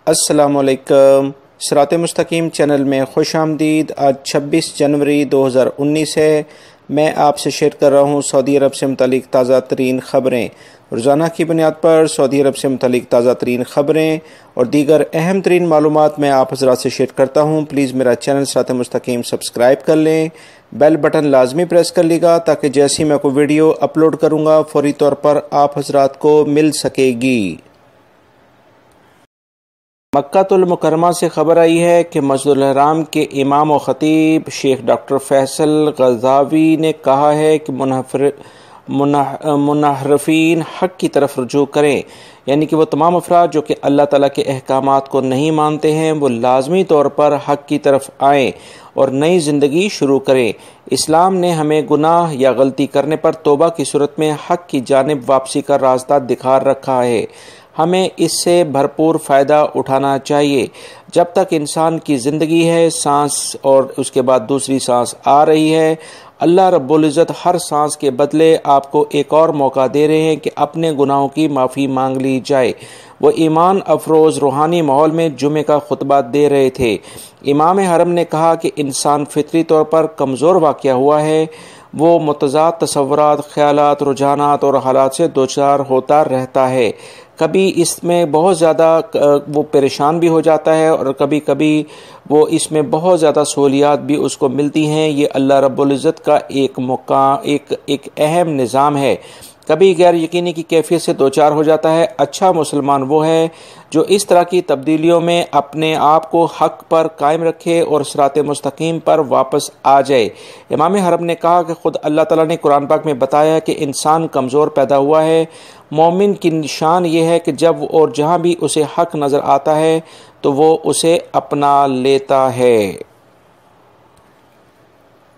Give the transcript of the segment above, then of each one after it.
अस्सलाम वालेकुम। सिरात मुस्तकीम चैनल में खुश आमदीद। आज 26 जनवरी 2019 है। मैं आपसे शेयर कर रहा हूँ सऊदी अरब से मुतालिक ताज़ा तरीन ख़बरें। रोज़ाना की बुनियाद पर सऊदी अरब से मुतालिक ताज़ा तरीन ख़बरें और दीगर अहम तरीन मालूमात मैं आप हज़रात से शेयर करता हूँ। प्लीज़ मेरा चैनल सिरात मुस्तकीम सब्सक्राइब कर लें, बेल बटन लाजमी प्रेस कर लीजिएगा ताकि जैसी मैं कोई वीडियो अपलोड करूँगा फ़ौरी तौर पर आप हज़रात को मिल सकेगी। मक्कातुल मुकर्रमा से खबर आई है कि मस्जिदुल हराम के इमाम और ख़तीब शेख डॉक्टर फैसल ग़ज़ावी ने कहा है कि मुनहरफीन हक़ की तरफ रुजू करें, यानी कि वो तमाम अफराद जो कि अल्लाह ताला के अहकामात को नहीं मानते हैं वो लाजमी तौर पर हक़ की तरफ आएँ और नई ज़िंदगी शुरू करें। इस्लाम ने हमें गुनाह या गलती करने पर तौबा की सूरत में हक़ की जानिब वापसी का रास्ता दिखा रखा है। हमें इससे भरपूर फ़ायदा उठाना चाहिए। जब तक इंसान की ज़िंदगी है, सांस और उसके बाद दूसरी सांस आ रही है, अल्लाह रब्बुल इज़्ज़त हर सांस के बदले आपको एक और मौका दे रहे हैं कि अपने गुनाहों की माफ़ी मांग ली जाए। वो ईमान अफरोज़ रूहानी माहौल में जुमे का खुतबा दे रहे थे। इमाम हरम ने कहा कि इंसान फितरी तौर पर कमज़ोर वाक़या हुआ है। वो मुतज़ाद तसव्वुरात, ख़यालात, रुझानात और हालात से दोचार होता रहता है। कभी इसमें बहुत ज़्यादा वो परेशान भी हो जाता है और कभी कभी वो इसमें बहुत ज़्यादा सहूलियात भी उसको मिलती हैं। ये अल्लाह रब्बुल इज़्ज़त का एक अहम निज़ाम है। कभी गैर यकीनी की कैफियत से दोचार हो जाता है। अच्छा मुसलमान वो है जो इस तरह की तब्दीलियों में अपने आप को हक़ पर कायम रखे और सिरात मुस्तकीम पर वापस आ जाए। इमाम हरम ने कहा कि ख़ुद अल्लाह ताला ने कुरान पाक में बताया कि इंसान कमज़ोर पैदा हुआ है। मोमिन की निशान ये है कि जब और जहाँ भी उसे हक़ नज़र आता है तो वो उसे अपना लेता है।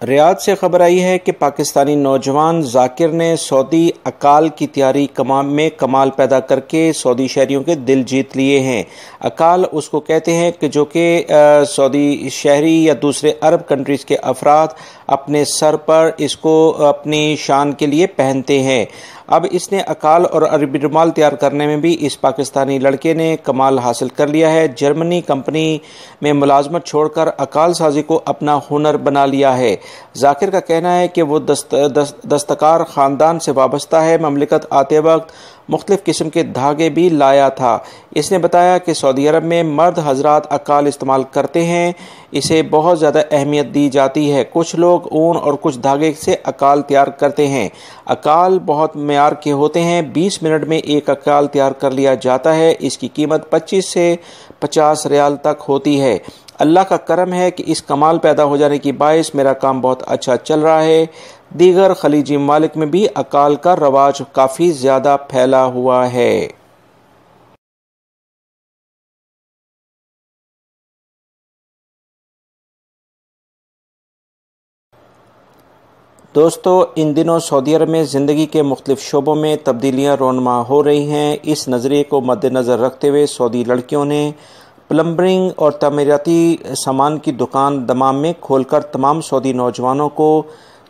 रियाद से खबर आई है कि पाकिस्तानी नौजवान जाकिर ने सऊदी अकाल की तैयारी में कमाल पैदा करके सऊदी शहरियों के दिल जीत लिए हैं। अकाल उसको कहते हैं कि जो कि सऊदी शहरी या दूसरे अरब कंट्रीज़ के अफराद अपने सर पर इसको अपनी शान के लिए पहनते हैं। अब इसने अकाल और अरबी रुमाल तैयार करने में भी इस पाकिस्तानी लड़के ने कमाल हासिल कर लिया है। जर्मनी कंपनी में मुलाजमत छोड़कर अकाल साजी को अपना हुनर बना लिया है। जाकिर का कहना है कि वो दस्तकार ख़ानदान से वाबस्ता है। ममलिकत आते वक्त मुख्तलिफ़ किस्म के धागे भी लाया था। इसने बताया कि सऊदी अरब में मर्द हजरात अकाल इस्तेमाल करते हैं, इसे बहुत ज़्यादा अहमियत दी जाती है। कुछ लोग ऊन और कुछ धागे से अकाल तैयार करते हैं। अकाल बहुत मेयार के होते हैं। 20 मिनट में एक अकाल तैयार कर लिया जाता है। इसकी कीमत 25 से 50 रियाल तक होती है। अल्लाह का करम है कि इस कमाल पैदा हो जाने की बाइस मेरा काम बहुत अच्छा चल रहा है। दीगर खलीजी ममालिक में भी अकाल का रवाज काफ़ी ज़्यादा फैला हुआ है। दोस्तों, इन दिनों सऊदी अरब में ज़िंदगी के मुख्तलिफ शोबों में तब्दीलियाँ रोनमा हो रही हैं। इस नज़रिए को मद्देनज़र रखते हुए सऊदी लड़कियों ने प्लम्बरिंग और तमीराती सामान की दुकान दमाम में खोलकर तमाम सऊदी नौजवानों को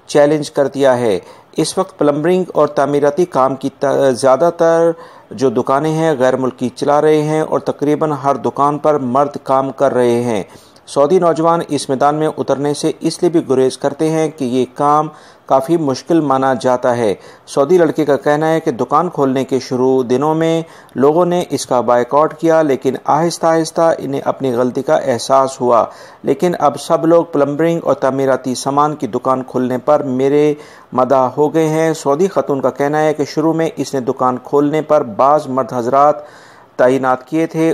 चैलेंज कर दिया है। इस वक्त प्लम्बरिंग और तामीराती काम की ज़्यादातर जो दुकानें हैं गैर मुल्की चला रहे हैं और तकरीबन हर दुकान पर मर्द काम कर रहे हैं। सऊदी नौजवान इस मैदान में उतरने से इसलिए भी गुरेज करते हैं कि ये काम काफ़ी मुश्किल माना जाता है। सऊदी लड़के का कहना है कि दुकान खोलने के शुरू दिनों में लोगों ने इसका बायकॉट किया, लेकिन आहिस्ता आहिस्ता इन्हें अपनी गलती का एहसास हुआ। लेकिन अब सब लोग प्लम्बरिंग और तमीराती सामान की दुकान खोलने पर मेरे मदाह हो गए हैं। सऊदी खतून का कहना है कि शुरू में इसने दुकान खोलने पर बाज़ मर्द हजरात तैनात किए थे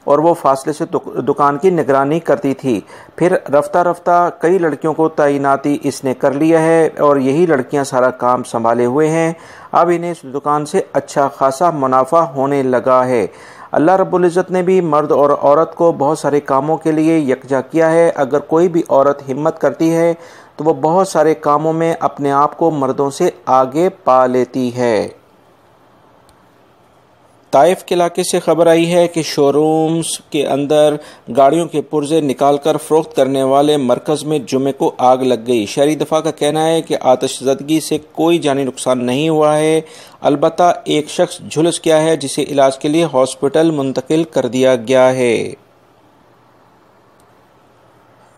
और वो फासले से दुकान की निगरानी करती थी। फिर रफ्ता रफ्ता कई लड़कियों को तैनाती इसने कर लिया है और यही लड़कियां सारा काम संभाले हुए हैं। अब इन्हें इस दुकान से अच्छा खासा मुनाफा होने लगा है। अल्लाह रब्बुल इज़्ज़त ने भी मर्द और औरत को बहुत सारे कामों के लिए यकजा किया है। अगर कोई भी औरत हिम्मत करती है तो वो बहुत सारे कामों में अपने आप को मर्दों से आगे पा लेती है। طائف کے علاقے سے خبر آئی ہے کہ شو رومز کے اندر گاڑیوں کے پرزے نکال کر فروخت کرنے والے مرکز میں جمعے کو آگ لگ گئی۔ شہری دفاع کا کہنا ہے کہ آتش زدگی سے کوئی جانی نقصان نہیں ہوا ہے، البتہ ایک شخص جھلس گیا ہے جسے علاج کے لیے ہاسپٹل منتقل کر دیا گیا ہے۔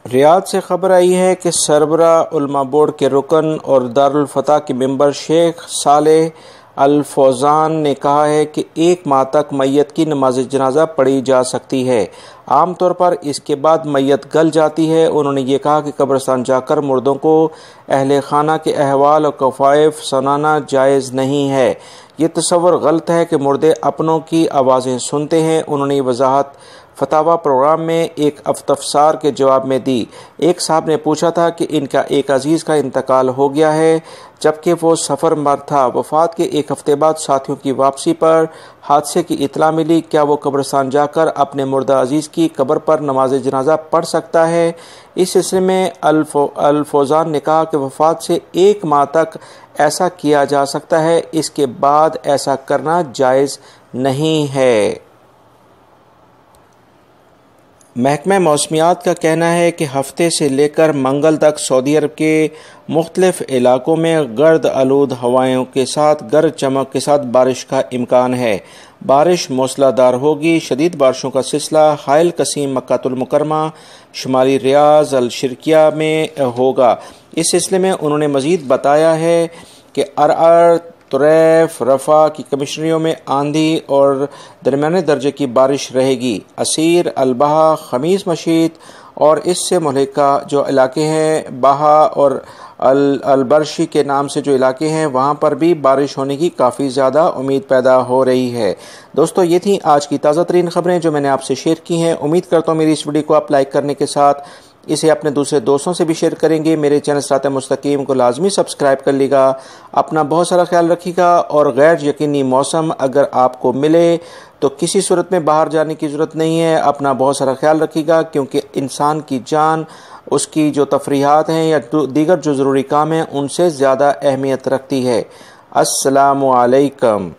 ریاض سے خبر آئی ہے کہ سربراہ علماء بورڈ کے رکن اور دارالفتح کے ممبر شیخ صالح الفوزان نے کہا ہے کہ 1 ماہ تک میت کی نماز جنازہ پڑھی جا سکتی ہے، عام طور پر اس کے بعد میت گل جاتی ہے۔ انہوں نے یہ کہا کہ قبرستان جا کر مردوں کو اہل خانہ کے احوال اور کفائف سنانا جائز نہیں ہے۔ یہ تصور غلط ہے کہ مردے اپنوں کی آوازیں سنتے ہیں۔ انہوں نے یہ وضاحت فتاوی پروگرام میں ایک استفسار کے جواب میں دی۔ ایک صاحب نے پوچھا تھا کہ ان کا ایک عزیز کا انتقال ہو گیا ہے جبکہ وہ سفر مر تھا، وفات کے 1 ہفتے بعد ساتھیوں کی واپسی پر حادثے کی اطلاع ملی، کیا وہ قبرستان جا کر اپنے مردہ عزیز کی قبر پر نماز جنازہ پڑھ سکتا ہے؟ اس سلسلے میں الفوزان نے کہا کہ وفات سے 1 ماہ تک ایسا کیا جا سکتا ہے، اس کے بعد ایسا کرنا جائز نہیں ہے۔ محکمہ موسمیات کا کہنا ہے کہ ہفتے سے لے کر منگل تک سعودی عرب کے مختلف علاقوں میں گرد آلود ہوائوں کے ساتھ گرج چمک کے ساتھ بارش کا امکان ہے۔ بارش موسلا دھار ہوگی۔ شدید بارشوں کا سلسلہ حائل قصیم مکہ المکرمہ، شمالی ریاض، الشرقیہ میں ہوگا۔ اس سلسلے میں انہوں نے مزید بتایا ہے کہ ارعر، طریف، رفح کی کمشنریوں میں آندھی اور درمیانے درجے کی بارش رہے گی۔ عسیر، البہا، خمیس مشیط اور اس سے ملحقہ جو علاقے ہیں، بہا اور البرشی کے نام سے جو علاقے ہیں، وہاں پر بھی بارش ہونے کی کافی زیادہ امید پیدا ہو رہی ہے۔ دوستو، یہ تھیں آج کی تازہ ترین خبریں جو میں نے آپ سے شیئر کی ہیں۔ امید کرتا ہوں میری اس ویڈیو کو آپ لائک کرنے کے ساتھ اسے اپنے دوسرے دوستوں سے بھی شیئر کریں گے۔ میرے چینل صراط مستقیم کو لازمی سبسکرائب کر لیے گا۔ اپنا بہت سارا خیال رکھیے گا، اور غیر یقینی موسم اگر آپ کو ملے تو کسی صورت میں باہر جانے کی ضرورت نہیں ہے۔ اپنا بہت سارا خیال رکھیے گا، کیونکہ انسان کی جان اس کی جو تفریحات ہیں یا دیگر جو ضروری کام ہیں ان سے زیادہ اہمیت رکھتی ہے۔ السلام علیکم۔